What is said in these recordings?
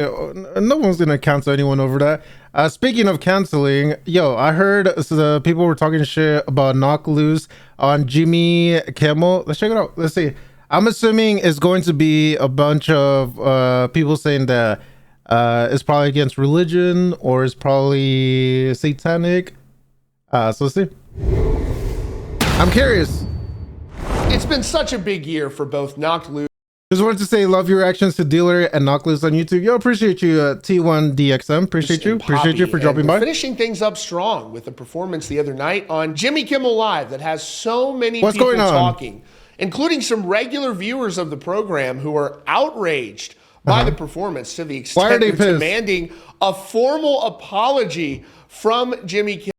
No one's gonna cancel anyone over that. Speaking of canceling, yo, I heard the people were talking shit about Knock Loose on Jimmy Kimmel. Let's check it out. Let's see. I'm assuming it's going to be a bunch of people saying that it's probably against religion or it's probably satanic. So let's see. I'm curious. It's been such a big year for both Knock Loose. Just wanted to say, love your reactions to Dealer and Knock Loose on YouTube. Yo, appreciate you, T1DXM. Appreciate you. Appreciate you for dropping by. Finishing things up strong with a performance the other night on Jimmy Kimmel Live that has so many people talking, including some regular viewers of the program who are outraged by the performance to the extent of demanding a formal apology from Jimmy Kimmel.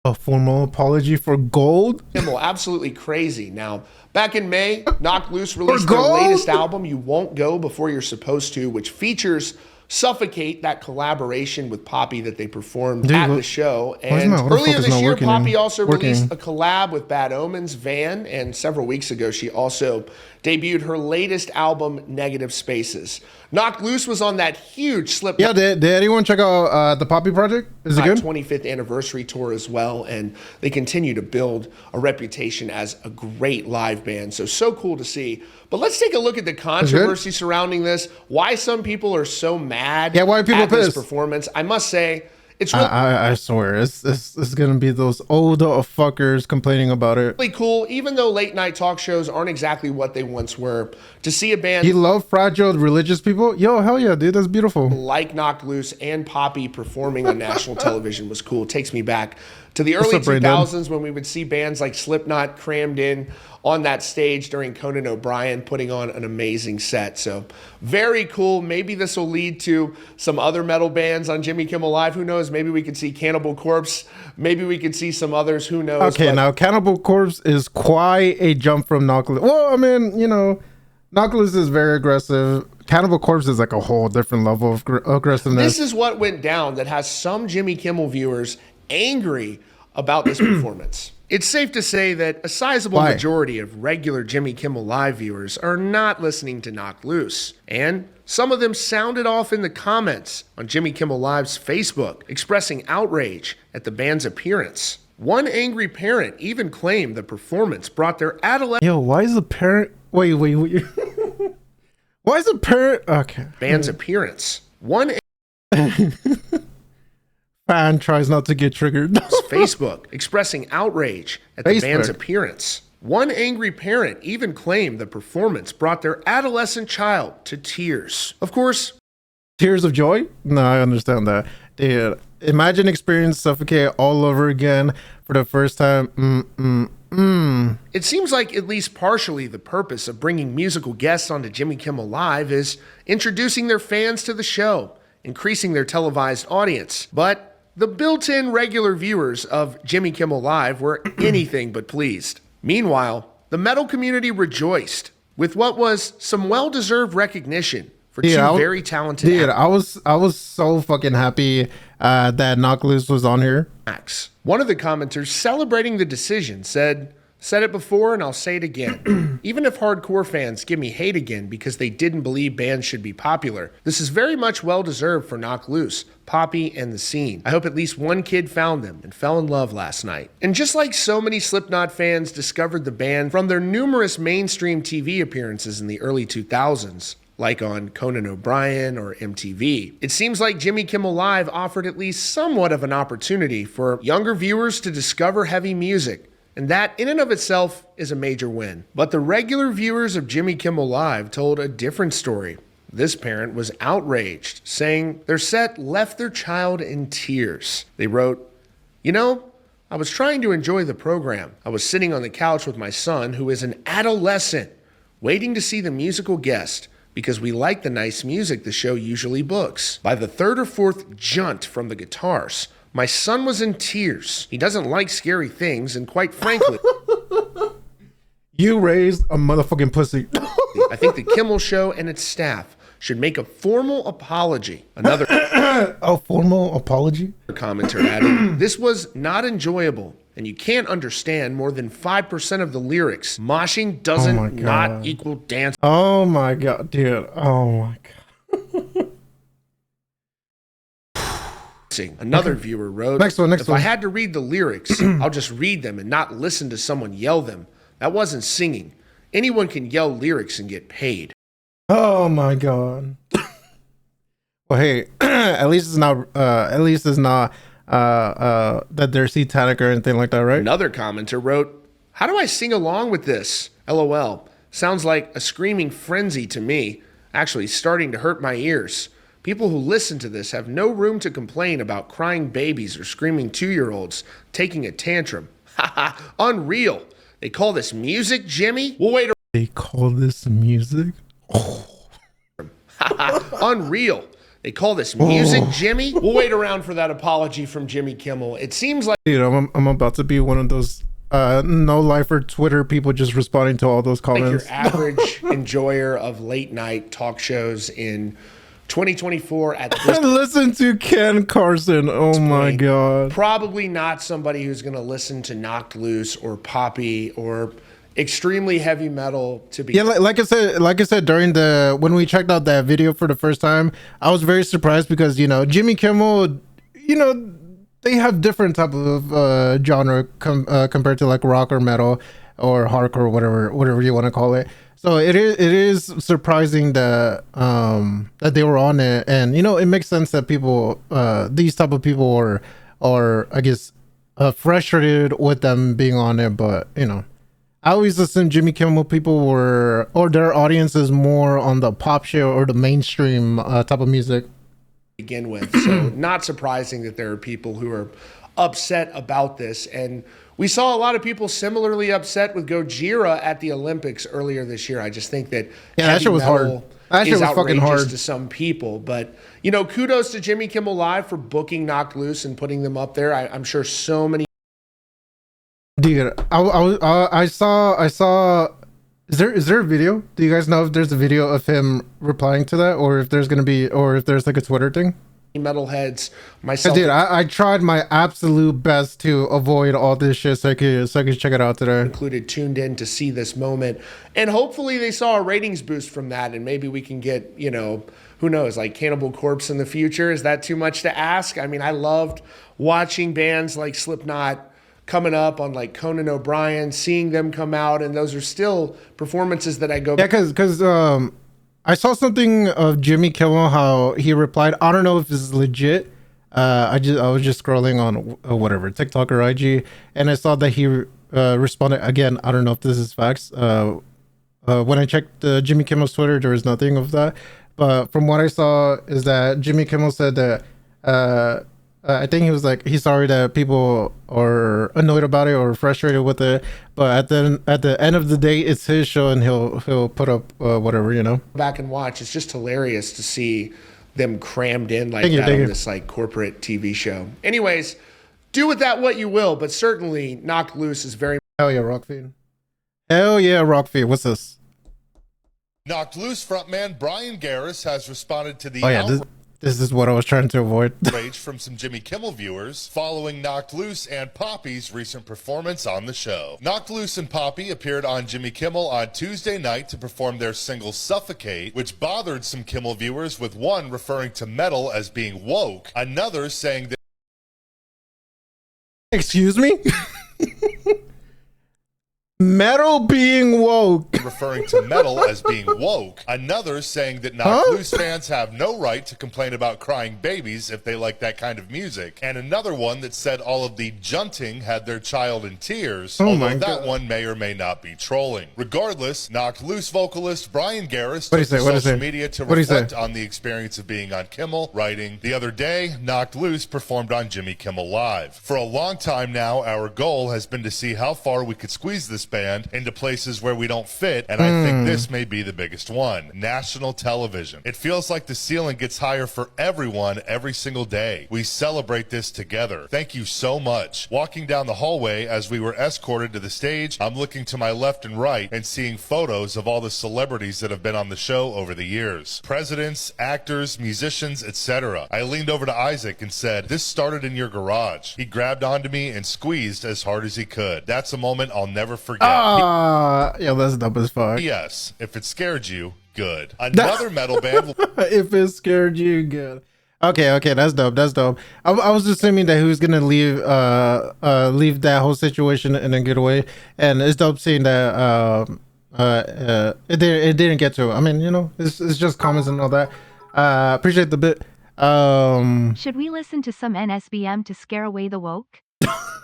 A formal apology for gold? Kimmel, absolutely crazy. Now, back in May, Knock Loose released their latest album, You Won't Go Before You're Supposed To, which features Suffocate, that collaboration with Poppy that they performed at the show. And earlier this year, Poppy also released a collab with Bad Omens, Van, and several weeks ago, she also debuted her latest album, Negative Spaces. Knock Loose was on that huge slip. Yeah, did anyone check out the Poppy project? Is it good? 25th anniversary tour as well, and they continue to build a reputation as a great live band. So cool to see. But let's take a look at the controversy surrounding this. Why some people are so mad why are people at this performance. I must say, it's really I swear, it's gonna be those old fuckers complaining about it. Really cool, even though late night talk shows aren't exactly what they once were, to see a band. You love fragile religious people? Yo, hell yeah, dude, that's beautiful. Like Knock Loose and Poppy performing on national television was cool. It takes me back to the early 2000s when we would see bands like Slipknot crammed in on that stage during Conan O'Brien putting on an amazing set. So very cool. Maybe this will lead to some other metal bands on Jimmy Kimmel Live. Who knows? Maybe we could see Cannibal Corpse. Maybe we could see some others. Who knows? Okay, now Cannibal Corpse is quite a jump from Knock Loose. Well, I mean, you know, Knock Loose is very aggressive. Cannibal Corpse is like a whole different level of aggressiveness. This is what went down that has some Jimmy Kimmel viewers angry about this performance. It's safe to say that a sizable majority of regular Jimmy Kimmel Live viewers are not listening to Knock Loose. And some of them sounded off in the comments on Jimmy Kimmel Live's Facebook, expressing outrage at the band's appearance. One angry parent even claimed the performance brought their adolescent... Yo, why is the parent... Wait. Why is the parent... Okay. Band's appearance. One... fan tries not to get triggered. Facebook expressing outrage at the band's appearance. One angry parent even claimed the performance brought their adolescent child to tears. Of course, tears of joy? No, I understand that. Dude, imagine experiencing Suffocate all over again for the first time. It seems like at least partially the purpose of bringing musical guests onto Jimmy Kimmel Live is introducing their fans to the show, increasing their televised audience. But the built-in regular viewers of Jimmy Kimmel Live were anything but pleased. Meanwhile, the metal community rejoiced with what was some well-deserved recognition for two very talented acts. I was so fucking happy that Knock Loose was on here. One of the commenters celebrating the decision said it before and I'll say it again. Even if hardcore fans give me hate again because they didn't believe bands should be popular, this is very much well-deserved for Knock Loose, Poppy, and the scene. I hope at least one kid found them and fell in love last night. And just like so many Slipknot fans discovered the band from their numerous mainstream TV appearances in the early 2000s, like on Conan O'Brien or MTV, it seems like Jimmy Kimmel Live offered at least somewhat of an opportunity for younger viewers to discover heavy music. And that, in and of itself, is a major win. But the regular viewers of Jimmy Kimmel Live told a different story. This parent was outraged, saying their set left their child in tears. They wrote, "You know, I was trying to enjoy the program. I was sitting on the couch with my son, who is an adolescent, waiting to see the musical guest, because we like the nice music the show usually books. By the third or fourth junt from the guitars, my son was in tears. He doesn't like scary things, and quite frankly..." You raised a motherfucking pussy. "I think the Kimmel Show and its staff should make a formal apology." Another a formal apology? Commenter added, "This was not enjoyable, and you can't understand more than 5% of the lyrics. Moshing doesn't not equal dance." Oh my god, dude. Oh my god. Another viewer wrote, next one. if I had to read the lyrics, I'll just read them and not listen to someone yell them. That wasn't singing. Anyone can yell lyrics and get paid. Oh my god. Well, hey, at least it's not that they're satanic or anything like that, right? Another commenter wrote, how do I sing along with this? LOL. Sounds like a screaming frenzy to me. Actually starting to hurt my ears. People who listen to this have no room to complain about crying babies or screaming 2-year-olds taking a tantrum. Haha, unreal. They call this music, Jimmy? We'll wait. They call this music? Unreal. They call this music, Jimmy? We'll wait around for that apology from Jimmy Kimmel. It seems like... Dude, I'm about to be one of those no-lifer Twitter people just responding to all those comments. Like your average enjoyer of late-night talk shows in 2024 at this listen to Ken Carson. Oh my god. Probably not somebody who's going to listen to Knocked Loose or Poppy or extremely heavy metal to be. Yeah, like I said during when we checked out that video for the first time, I was very surprised because, you know, Jimmy Kimmel, you know, they have different type of genre compared to like rock or metal or hardcore, whatever you want to call it. So it is surprising that that they were on it, and you know, it makes sense that people these type of people are I guess frustrated with them being on it. But you know, I always assume Jimmy Kimmel people were, or their audience is more on the pop shit or the mainstream type of music. Begin with, so not surprising that there are people who are upset about this. And we saw a lot of people similarly upset with Gojira at the Olympics earlier this year. I just think that that shit was hard. That shit was fucking hard to some people. But you know, kudos to Jimmy Kimmel Live for booking Knocked Loose and putting them up there. I'm sure so many. Dude, I saw. Is there a video? Do you guys know if there's a video of him replying to that, or if there's gonna be, or if there's like a Twitter thing? Metalheads, myself. Dude, I tried my absolute best to avoid all this shit so I could check it out today. Included, tuned in to see this moment, and hopefully they saw a ratings boost from that, and maybe we can get, you know, who knows, like Cannibal Corpse in the future. Is that too much to ask? I mean, I loved watching bands like Slipknot coming up on like Conan O'Brien, seeing them come out, and those are still performances that I go. Yeah, because I saw something of Jimmy Kimmel, how he replied. I don't know if this is legit. I was just scrolling on whatever TikTok or IG, and I saw that he responded again. I don't know if this is facts. When I checked Jimmy Kimmel's Twitter, there was nothing of that. But from what I saw, is that Jimmy Kimmel said that I think he was like, he's sorry that people are annoyed about it or frustrated with it, but at the end of the day, it's his show, and he'll put up whatever, you know. Back and watch. It's just hilarious to see them crammed in like that on this like corporate TV show. Anyways, do with that what you will, but certainly Knocked Loose is very. Hell yeah, Rockfeed. Hell yeah, Rockfeed. What's this? Knocked Loose frontman Brian Garris has responded to the This is what I was trying to avoid. Rage from some Jimmy Kimmel viewers following Knocked Loose and Poppy's recent performance on the show. Knocked Loose and Poppy appeared on Jimmy Kimmel on Tuesday night to perform their single Suffocate, which bothered some Kimmel viewers, with one referring to metal as being woke, another saying that... Excuse me? Metal being woke. Referring to metal as being woke. Another saying that Knocked Loose fans have no right to complain about crying babies if they like that kind of music. And another one that said all of the junting had their child in tears, although that one may or may not be trolling. Regardless, Knocked Loose vocalist Brian Garris took to social media to reflect on the experience of being on Kimmel, writing, "The other day, Knocked Loose performed on Jimmy Kimmel Live. For a long time now, our goal has been to see how far we could squeeze this band into places where we don't fit, and I think this may be the biggest one. National television. It feels like the ceiling gets higher for everyone every single day. We celebrate this together. Thank you so much." Walking down the hallway as we were escorted to the stage, I'm looking to my left and right and seeing photos of all the celebrities that have been on the show over the years. Presidents, actors, musicians, etc. I leaned over to Isaac and said, "This started in your garage." He grabbed onto me and squeezed as hard as he could. That's a moment I'll never forget. Yeah, that's dumb as fuck. Yes, if it scared you, good. Another metal band. If it scared you, good. Okay, that's dope. That's dope. I was assuming that he was gonna leave that whole situation and then get away. And it's dope seeing that it didn't get to him. I mean, you know, it's just comments and all that. Appreciate the bit. Should we listen to some NSBM to scare away the woke?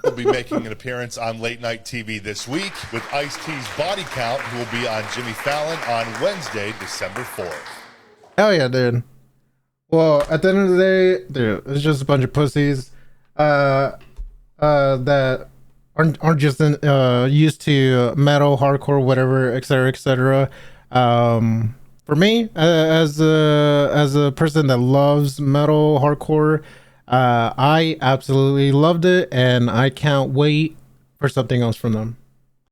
Will be making an appearance on late night TV this week with Ice-T's Body Count, who will be on Jimmy Fallon on Wednesday, December 4th. Hell yeah, dude. Well, at the end of the day, dude, it's just a bunch of pussies that aren't just used to metal, hardcore, whatever, etc., etc. For me, as a person that loves metal, hardcore, I absolutely loved it, and I can't wait for something else from them.